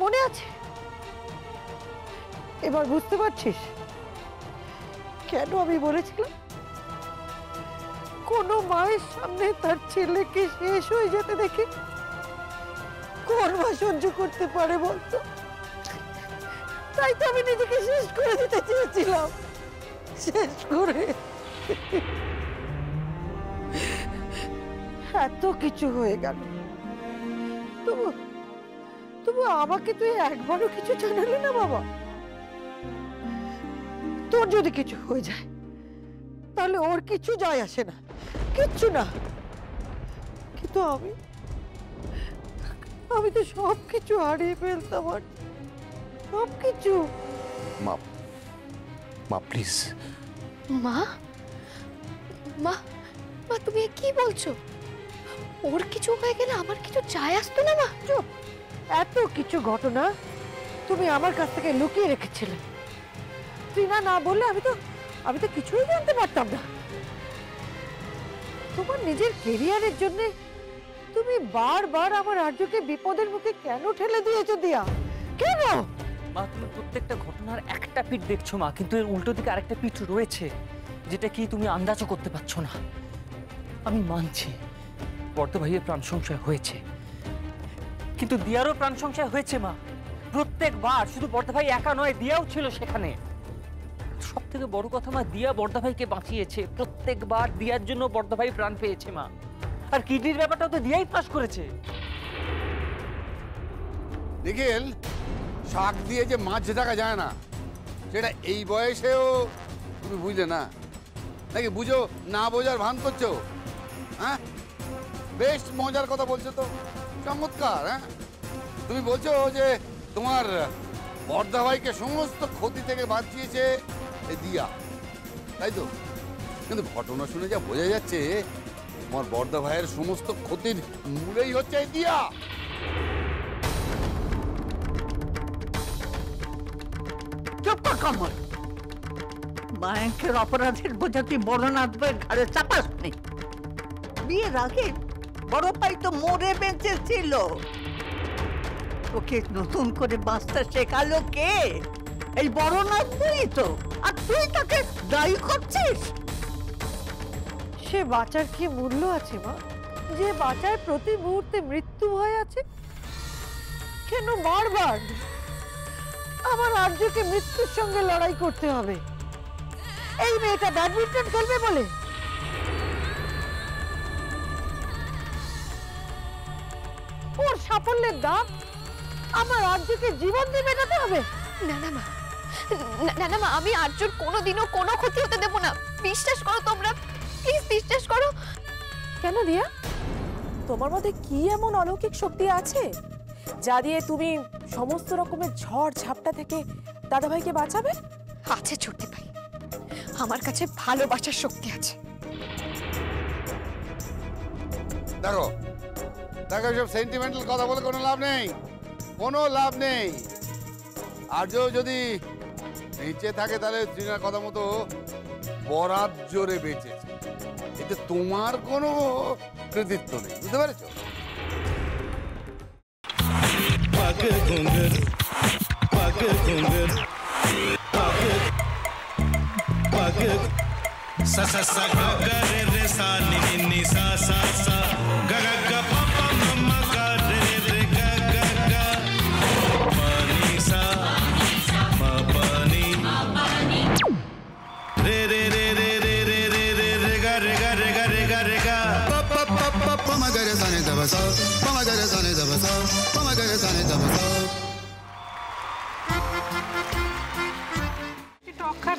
মনে আছে? এবার বুঝতে পারছিস কেন আমি বলেছিলাম কোনো মায়ের সামনে তার ছেলেকে শেষ হয়ে যেতে দেখে কোন মা সহ্য করতে পারে বলতো? তাই তো আমি নিজেকে শেষ করে দিতে চেয়েছিলাম, শেষ করে। এত কিছু হয়ে গেল, তবু আমাকে তুই একবারও কিছু জানালি না বাবা। তোর যদি কিছু হয়ে যায় তাহলে ওর কিছু যায় আসে না, কিচ্ছু না। কিন্তু আমি তো সব কিছু হারিয়ে ফেলতাম, আর সব কিছু। মা, মা প্লিজ। মা মা মা তুমি কি বলছো? ওর কিছু হয়ে গেলে আমার কিছু যায় আসতো না মা? চুপ। এত কিছু ঘটনা তুমি আমার কাছ থেকে লুকিয়ে রেখেছিলে। ত্রিনা না বললে আমি তো কিছুই জানতে পারতাম না। তোমার নিজের ক্যারিয়ারের জন্য তুমি বারবার আমার আর্যকে বিপদের মুখে কেন ঠেলে দিয়েছো দিয়া? কেন? মা তুমি প্রত্যেকটা ঘটনার একটা পিঠ দেখছো মা, কিন্তু এর উল্টো দিকে আরেকটা পিঠ রয়েছে যেটা কি তুমি আন্দাজও করতে পারছো না। আমি মানছি বর্ধ ভাইয়ের প্রাণ সংশয় হয়েছে, কিন্তু দিয়ারও প্রাণ সংশয় হয়েছে মা। প্রত্যেকবার শুধু বর্ধ ভাই একা নয়, দিয়াও ছিল সেখানে। সব থেকে বড় কথা মা, দিয়া বর্ধ ভাইকে বাঁচিয়েছে। প্রত্যেকবার দিয়ার জন্য বর্ধ ভাই প্রাণ পেয়েছে মা। আর কিডনির ব্যাপারটাও তো দিয়াই পাস করেছে। নিখিল, শাক দিয়ে যে মাছ দেখা যায় না সেটা এই বয়সেও তুমি বুঝলে না নাকি? বুঝো না, বোঝার ভান করছো? হ্যাঁ, বেশ মজার কথা বলছো তো, চমৎকার। হ্যাঁ, তুমি বলছো যে তোমার বর্ধা ভাইকে সমস্ত ক্ষতি থেকে বাঁচিয়েছে এই দিয়া, তাই তো? কিন্তু ঘটনা শুনে যা বোঝা যাচ্ছে তোমার বর্ধা ভাইয়ের সমস্ত ক্ষতির মূলেই হচ্ছে এই দিয়া। চুপ কর কমল। ব্যাংকের অপরাধের বোঝা তুই বড়নাথ ভাইয়ের ঘাড়ে চাপাস নি। বিয়ের আগে বড় ভাই তো মরে বেঁচে ছিল, ওকে নতুন করে বাঁচতে শেখালো কে? এই বড়নাথ ভাই তো। আর তুই তাকে দায়ী করছিস? সে বাঁচার কি মূল্য আছে মা, যে বাঁচার প্রতি মুহূর্তে মৃত্যু হয়ে আছে? কেন বারবার আমার আর্যকে মৃত্যুর সঙ্গে লড়াই করতে হবে? এই মেয়েটা ব্যাডমিন্টন খেলবে বলে? ওর সাফল্যের দাম আমার আর্যকে জীবন দিয়ে মেটাতে হবে? না না মা, না না মা, আমি আর্যর কোনোদিনও কোনো ক্ষতি হতে দেব না। বিশ্বাস করো তোমরা, প্লিজ বিশ্বাস করো। কেন দিয়া, তোমার মধ্যে কি এমন অলৌকিক শক্তি আছে যা দিয়ে তুমি সমস্ত রকমের ঝড় ঝাপটা থেকে দাদাভাইকে বাঁচাবে? আছে ছোট্টি ভাই, আমার কাছে ভালোবাসার শক্তি আছে। দেখো দেখো, সব সেন্টিমেন্টাল কথা বলে কোনো লাভ নেই, কোনো লাভ নেই। আর যদি বেঁচে থাকে তাহলে ত্রিনার কথা মতো বরাত জোরে বেঁচেছে, এতে তোমার কোনো কৃতিত্ব নেই, বুঝতে পেরেছো? sa sa sa ga ga re re sa ni ni ni sa sa sa ga ga ga pa pa ma ma ga re re ga ga ga pa ni sa ma pa ni re re re re re re re re re ga re ga re ga re ga re ga pa pa pa pa pa ma ga re sa ni da ba sa pa ma ga re sa ni da ba sa pa ma ga re sa ni da ba sa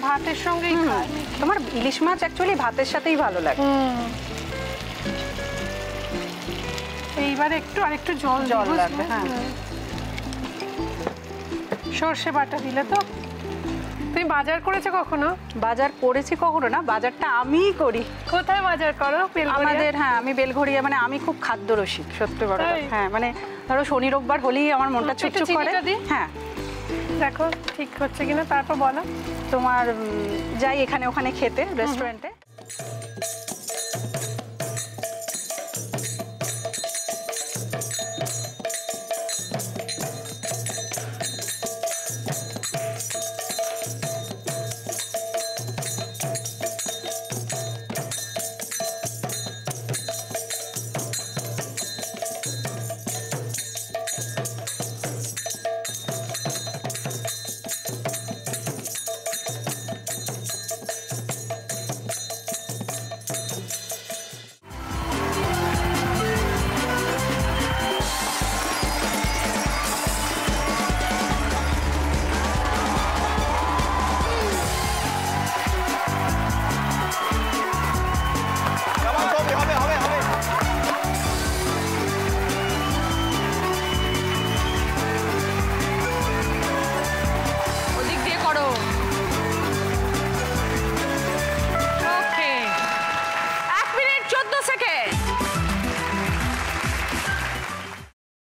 ভাতের সঙ্গেই খায়। তোমার ইলিশ মাছ actually ভাতের সাথেই ভালো লাগে। এইবার আরেকটু জল লাগবে। হ্যাঁ, সর্ষে বাটা দিলে তো। তুমি বাজার করেছো কখনো? বাজার করেছি কখনো না, বাজারটা আমিই করি। কোথায় বাজার করো? আমাদের, হ্যাঁ, আমি বেলঘড়িয়া, মানে আমি খুব খাদ্যরসিক, সত্যি বড়। হ্যাঁ, মানে ধরো শনি রোববার হলেই আমার মনটা চুপচুপ করে। হ্যাঁ, দেখো ঠিক হচ্ছে কিনা, তারপর বলো। তোমার যাই এখানে ওখানে খেতে, রেস্টুরেন্টে।